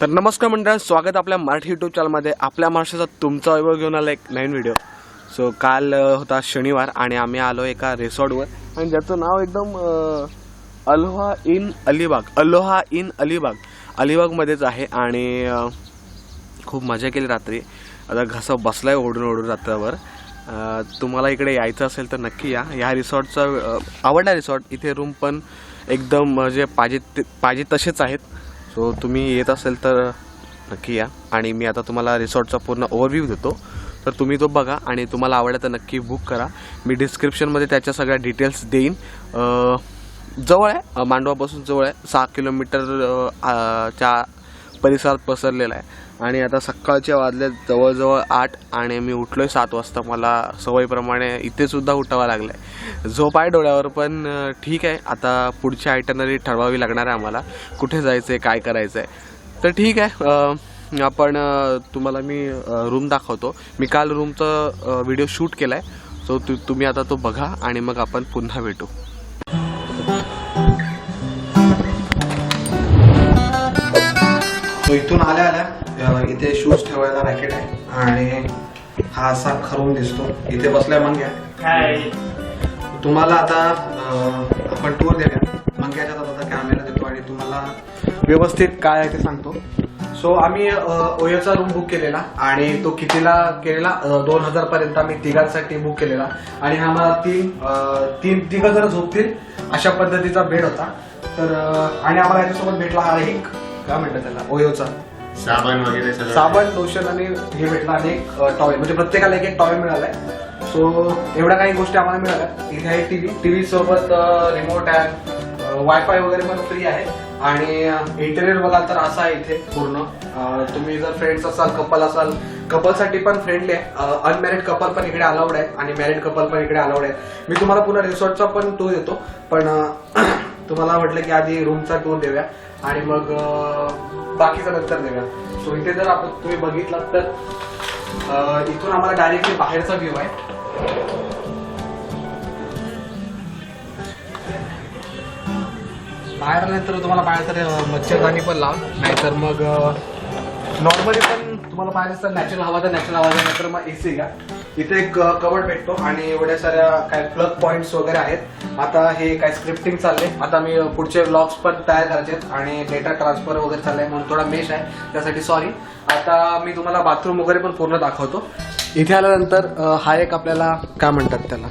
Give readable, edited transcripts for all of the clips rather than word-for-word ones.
तर नमस्कार मंडळी, स्वागत आपल्या मराठी यूट्यूब चॅनलमध्ये. आपल्या महाराष्ट्राचा तुमचा वैभव घेऊन आला एक नवीन व्हिडिओ. सो काल होता शनिवार आणि आम्ही आलो एका रिसॉर्टवर आणि ज्याचं नाव एकदम अलोहा इन अलिबागमध्येच आहे. आणि खूप मजा केली रात्री. आता घसा बसलाय ओढून रात्रभर. तुम्हाला इकडे यायचं असेल तर नक्की या. ह्या रिसॉर्टचा आवडला रिसॉर्ट. इथे रूम पण एकदम म्हणजे पाहिजे तसेच आहेत. सो तुम्ही येत असेल तर नक्की या. आणि मी आता तुम्हाला रिसॉर्टचा पूर्ण ओव्हरव्ह्यू देतो, तर तुम्ही तो बघा आणि तुम्हाला आवडलं तर नक्की बुक करा. मी डिस्क्रिप्शनमध्ये त्याच्या सगळ्या डिटेल्स देईन. जवळ आहे, मांडवापासून जवळ आहे. 6 किलोमीटर च्या परिसरात पसरलेला आहे. आणि आता सकाळचे वाजले जवळजवळ 8 आणि मी उठलो आहे 7 वाजता. मला सवयीप्रमाणे इथेसुद्धा उठावं लागलं आहे. झोप आहे डोळ्यावर, पण ठीक आहे. आता पुढची आयटनरी ठरवावी लागणार आहे आम्हाला, कुठे जायचं आहे, काय करायचं आहे. तर ठीक आहे, आपण तुम्हाला मी रूम दाखवतो. मी काल रूमचा व्हिडिओ शूट केला आहे. सो तुम्ही आता तो बघा आणि मग आपण पुन्हा भेटू. इथून आल्या इथे शूज ठेवायला रॅकेट आहे आणि हा असा खरून दिसतो. इथे बसलाय मंग्या. तुम्हाला आता आपण टूर देऊया. मंग्याच्या आता कॅमेरा देतो आणि तुम्हाला व्यवस्थित काय आहे ते सांगतो. सो आम्ही ओयोचा रूम बुक केलेला आणि तो कितीला केलेला, 2000 पर्यंत आम्ही तिघांसाठी बुक केलेला. आणि हा मला तीन तिघं जर झोपतील अशा पद्धतीचा बेड होता. तर आणि आम्हाला याच्यासोबत भेटला हा एक काय म्हणतात त्याला, ओयोचा साबण वगैरे, साबण, लोशन आणि हे भेटला आणि एक टॉवेल. म्हणजे प्रत्येकाला एक टॉवेल मिळालाय. सो एवढ्या काही गोष्टी आम्हाला मिळाल्या. इथे आहे टीव्ही सोबत रिमोट आहे, वायफाय वगैरे पण फ्री आहे. आणि इंटेरियर बघाल तर असा आहे इथे पूर्ण. तुम्ही जर फ्रेंड्स असाल, कपल असाल, कपलसाठी पण फ्रेंडली आहे. अनमॅरिड कपल पण इकडे अलाउड आहे आणि मॅरिड कपल पण इकडे अलाउड आहे. मी तुम्हाला पुन्हा रिसॉर्टचा पण टूर देतो, पण तुम्हाला म्हटलं की आधी रूमचा टूर देऊया आणि मग बाकीचं नंतर देऊया. सो इथे जर आपण तुम्ही बघितलात तर इथून आम्हाला डायरेक्टली बाहेरचा व्ह्यू आहे. बाहेर आल्यानंतर तुम्हाला पाहिजे तर मच्छरदाणी पण लाव, नाहीतर मग नॉर्मली पण तुम्हाला पाहिजे तर नॅचरल हवा तर नॅचरल हवा, नाहीतर मग एसी घ्या. इथे एक कवर्ड भेटतो आणि एवढ्या साऱ्या काय प्लग पॉइंट्स वगैरे आहेत. आता हे काय स्क्रिप्टिंग चालले. आता मी पुढचे व्लॉग्स पण तयार करायचे आहेत आणि डेटा ट्रान्सफर वगैरे चाललंय, म्हणून थोडा मेश आहे, त्यासाठी सॉरी. आता मी तुम्हाला बाथरूम वगैरे पण पूर्ण दाखवतो. इथे आल्यानंतर हा एक आपल्याला काय म्हणतात त्याला,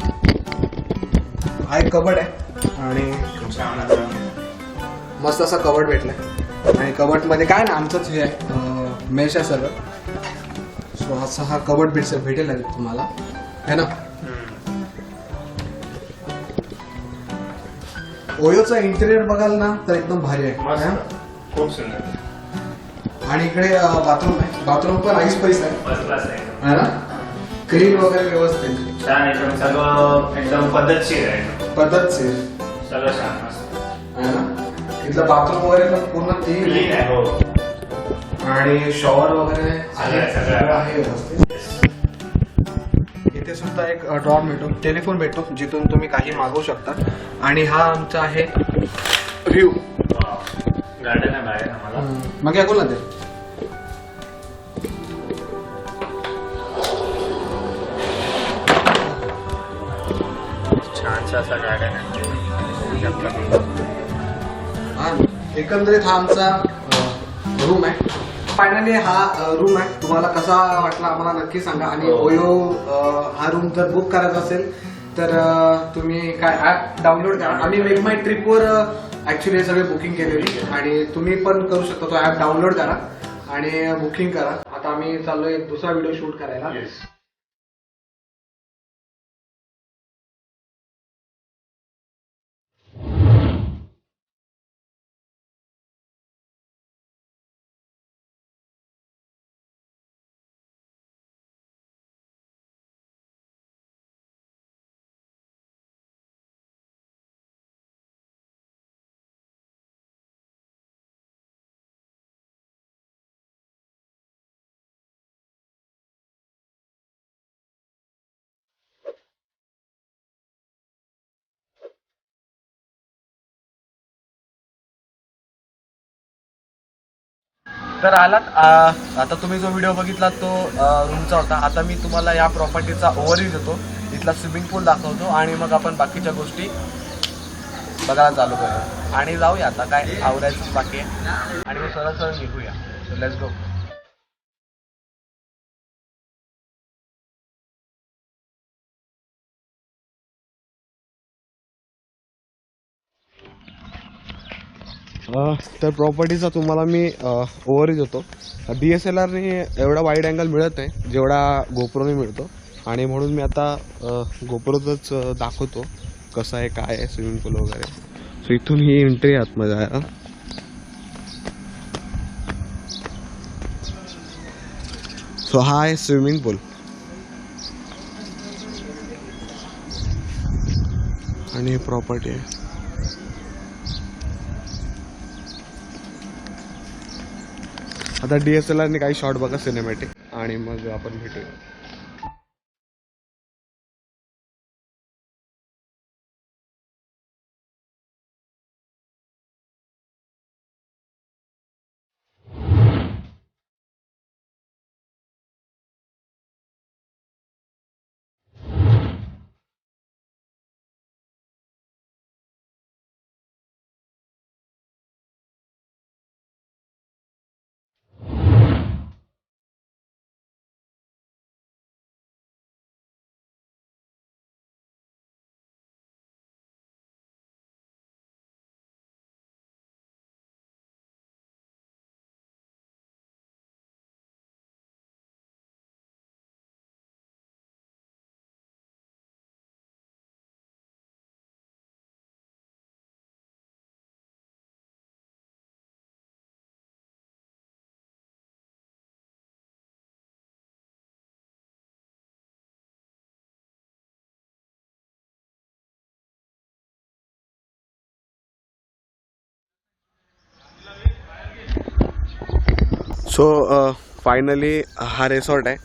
हा एक कबड आहे आणि मस्त असा कबड भेटलाय. आणि कबड मध्ये काय ना आमचंच हे आहे, मेश आहे सगळं. सो असा हा कबड भेटेल तुम्हाला, है ना. ओयोचा इंटेरियर बघाल ना तर एकदम भारी आहे, खूप सुंदर. आणि इकडे बाथरूम आहे. बाथरूम पण आईस पैस आहे ना, क्लीन वगैरे व्यवस्थित छान, एकदम सगळं एकदम पद्धतशीर पद्धतशीर सगळं छान आहे ना. इथलं बाथरूम वगैरे पण पूर्ण क्लीन आहे. हो, आणि शॉवर वगैरे सगळं आहे व्यवस्थित. इथे सुद्धा एक ड्रॉर भेटतो, टेलिफोन भेटतो, जिथून तुम्ही काही मागवू शकता. आणि हा आमचा आहे व्ह्यू. गार्डन आहे बाहेर आम्हाला. मग या कोण ते छानसा असा गार्डन आहे. एकंदरीत हा आमचा रूम आहे. फायनली हा रूम आहे. तुम्हाला कसा वाटला आम्हाला नक्की सांगा. आणि ओयो हा रूम जर बुक करायचा असेल तर तुम्ही काय ऍप डाउनलोड करा. आम्ही मेक माय ट्रिपवर ऍक्च्युली हे सगळे बुकिंग केलेली आणि तुम्ही पण करू शकता. तो ऍप डाउनलोड करा आणि बुकिंग करा. आता आम्ही चाललोय दुसरा व्हिडिओ शूट करायला. तर आलात आता तुम्ही जो व्हिडिओ बघितला तो रूमचा होता. आता मी तुम्हाला या प्रॉपर्टीचा ओव्हरव्ह्यू देतो, इथला स्विमिंग पूल दाखवतो आणि मग आपण बाकीच्या गोष्टी बघायला चालू करूया आणि जाऊया. आता काय आवरायचं बाकी आहे आणि मग सरळ सरळ निघूया. So let's go. तर प्रॉपर्टीचा तुम्हाला मी ओव्हरव्ह्यू देतो. DSLRने एवढा वाईड अँगल मिळत नाही जेवढा गोप्रोने मिळतो आणि म्हणून मी आता गोप्रोचंच दाखवतो कसं आहे काय आहे स्विमिंग पूल वगैरे. सो इथून ही एंट्री आतमध्ये आहे. सो हा आहे स्विमिंग पूल आणि प्रॉपर्टी आहे. आता DSLRने काही शॉट बघा सिनेमॅटिक आणि मग आपण भेटूया. सो फायनली हा रिसॉर्ट आहे.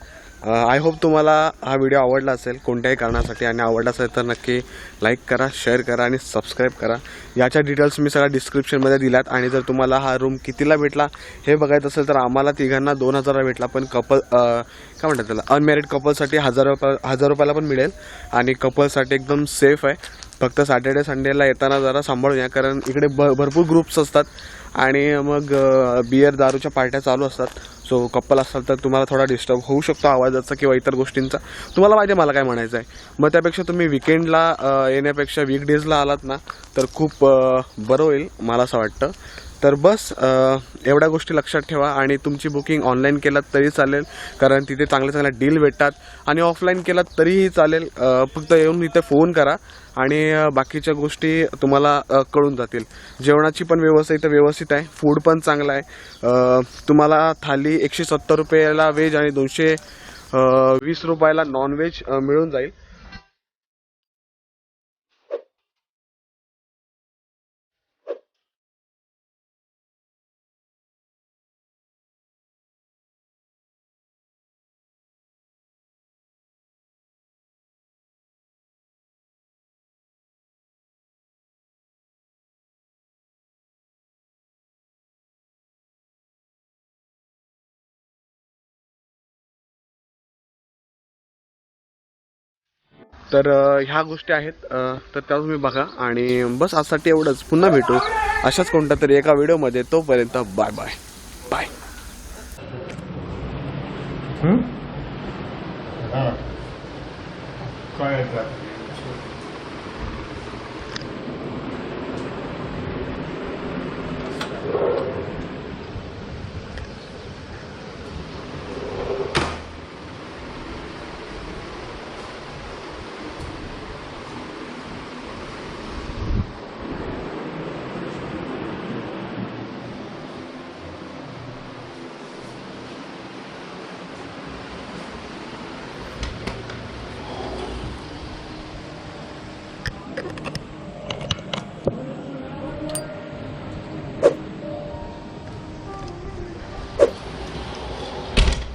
आय होप तुम्हाला हा व्हिडिओ आवडला असेल कोणत्याही कारणासाठी आणि आवडला असेल तर नक्की लाईक करा, शेअर करा आणि सबस्क्राईब करा. याच्या डिटेल्स मी सगळ्या डिस्क्रिप्शनमध्ये दिल्यात आणि जर तुम्हाला हा रूम कितीला भेटला हे बघायचं असेल तर आम्हाला तिघांना 2000 भेटला, पण कपल काय म्हणतात त्याला अनमॅरिड कपलसाठी 1000 रुपयाला पण मिळेल आणि कपलसाठी एकदम सेफ आहे. फक्त सॅटर्डे संडेला येताना जरा सांभाळून या कारण इकडे भरपूर ग्रुप्स असतात आणि मग बियर दारूच्या पार्ट्या चालू असतात. सो कपल असाल तर तुम्हाला थोडा डिस्टर्ब होऊ शकतो आवाजाचा किंवा इतर गोष्टींचा. तुम्हाला माहिती आहे मला काय म्हणायचं आहे. मग त्यापेक्षा तुम्ही विकेंडला येण्यापेक्षा वीकडेजला आलात ना तर खूप बरं होईल मला असं वाटतं. तर बस एवढ्या गोष्टी लक्षात ठेवा आणि तुमची बुकिंग ऑनलाईन केलात तरी चालेल कारण तिथे चांगल्या डील भेटतात आणि ऑफलाईन केलात तरीही चालेल. फक्त येऊन इथे फोन करा आणि बाकीच्या गोष्टी तुम्हाला कळून जातील. जेवणाची पण व्यवस्था इथं व्यवस्थित आहे, फूड पण चांगलं आहे. तुम्हाला थाली 170 रुपयाला व्हेज आणि 220 रुपयाला नॉनव्हेज मिळून जाईल. तर ह्या गोष्टी आहेत तर त्या तुम्ही बघा आणि बस आजसाठी एवढंच. पुन्हा भेटू अशाच कोणत्या तरी एका व्हिडिओमध्ये. तोपर्यंत बाय बाय बाय. काय